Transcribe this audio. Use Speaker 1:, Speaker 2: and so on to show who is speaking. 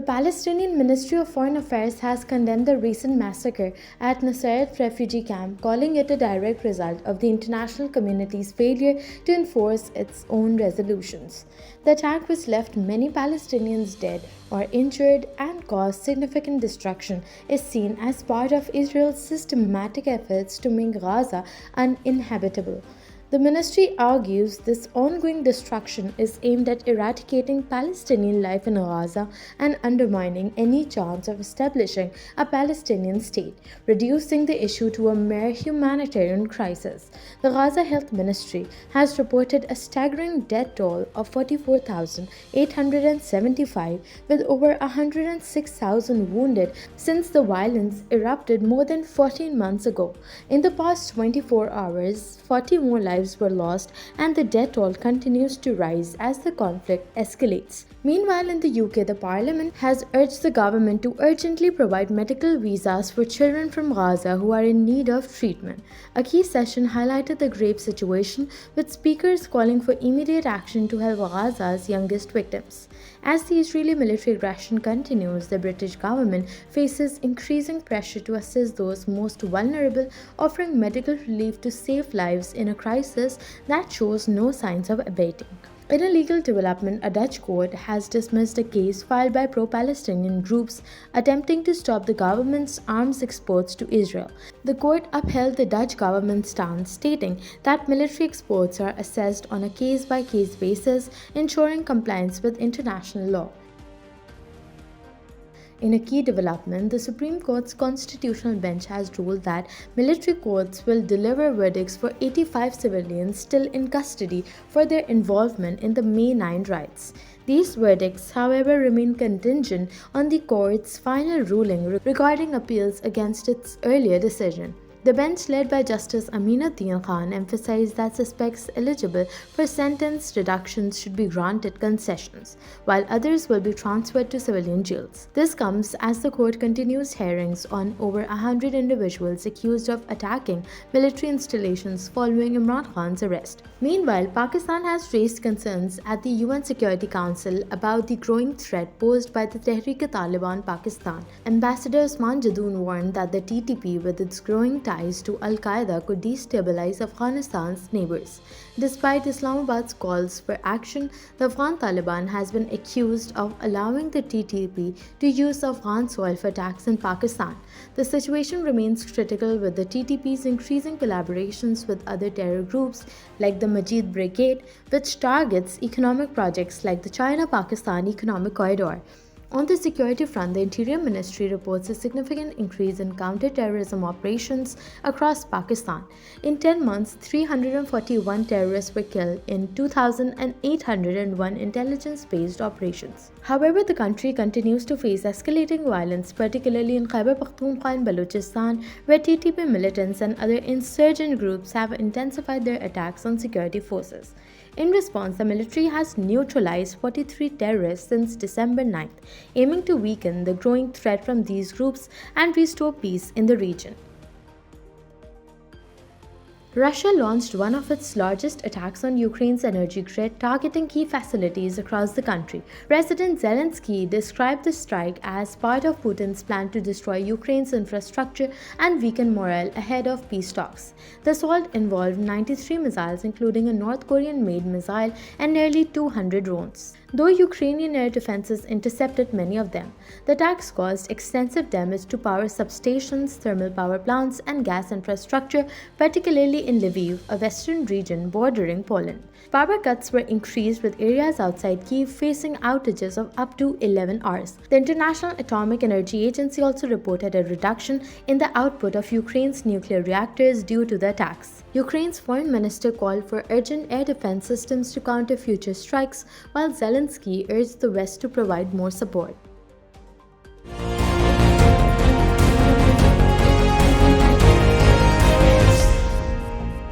Speaker 1: Palestinian Ministry of Foreign Affairs has condemned the recent massacre at Nusayrat refugee camp, calling it a direct result of the international community's failure to enforce its own resolutions. The attack, which left many Palestinians dead or injured and caused significant destruction, is seen as part of Israel's systematic efforts to make Gaza uninhabitable. The ministry argues this ongoing destruction is aimed at eradicating Palestinian life in Gaza and undermining any chance of establishing a Palestinian state, reducing the issue to a mere humanitarian crisis. The Gaza Health Ministry has reported a staggering death toll of 44,875, with over 106,000 wounded since the violence erupted more than 14 months ago. In the past 24 hours, 40 more lives were lost, and the death toll continues to rise as the conflict escalates. Meanwhile, in the UK, the Parliament has urged the government to urgently provide medical visas for children from Gaza who are in need of treatment. A key session highlighted the grave situation, with speakers calling for immediate action to help Gaza's youngest victims. As the Israeli military aggression continues, the British government faces increasing pressure to assist those most vulnerable, offering medical relief to save lives in a crisis that shows no signs of abating. In a legal development, a Dutch court has dismissed a case filed by pro-Palestinian groups attempting to stop the government's arms exports to Israel. The court upheld the Dutch government's stance, stating that military exports are assessed on a case-by-case basis, ensuring compliance with international law. In a key development, the Supreme Court's constitutional bench has ruled that military courts will deliver verdicts for 85 civilians still in custody for their involvement in the May 9 riots. These verdicts, however, remain contingent on the court's final ruling regarding appeals against its earlier decision. The bench, led by Justice Aminuddin Khan, emphasized that suspects eligible for sentence reductions should be granted concessions, while others will be transferred to civilian jails. This comes as the court continues hearings on over 100 individuals accused of attacking military installations following Imran Khan's arrest. Meanwhile, Pakistan has raised concerns at the UN Security Council about the growing threat posed by the Tehreek-e-Taliban Pakistan. Ambassador Usman Jadoon warned that the TTP, with its growing ties to Al-Qaeda, could destabilize Afghanistan's neighbors. Despite Islamabad's calls for action, the Afghan Taliban has been accused of allowing the TTP to use Afghan soil for attacks in Pakistan. The situation remains critical, with the TTP's increasing collaborations with other terror groups like the Majid Brigade, which targets economic projects like the China-Pakistan Economic Corridor. On the security front, the Interior Ministry reports a significant increase in counterterrorism operations across Pakistan. In 10 months, 341 terrorists were killed in 2,801 intelligence-based operations. However, the country continues to face escalating violence, particularly in Khyber Pakhtunkhwa and Balochistan, where TTP militants and other insurgent groups have intensified their attacks on security forces. In response, the military has neutralized 43 terrorists since December 9th, aiming to weaken the growing threat from these groups and restore peace in the region. Russia launched one of its largest attacks on Ukraine's energy grid, targeting key facilities across the country. President Zelensky described the strike as part of Putin's plan to destroy Ukraine's infrastructure and weaken morale ahead of peace talks. The assault involved 93 missiles, including a North Korean-made missile, and nearly 200 drones, though Ukrainian air defenses intercepted many of them. The attacks caused extensive damage to power substations, thermal power plants, and gas infrastructure, particularly in Lviv, a western region bordering Poland. Power cuts were increased, with areas outside Kyiv facing outages of up to 11 hours. The International Atomic Energy Agency also reported a reduction in the output of Ukraine's nuclear reactors due to the attacks. Ukraine's foreign minister called for urgent air defense systems to counter future strikes, while Zelensky urged the West to provide more support.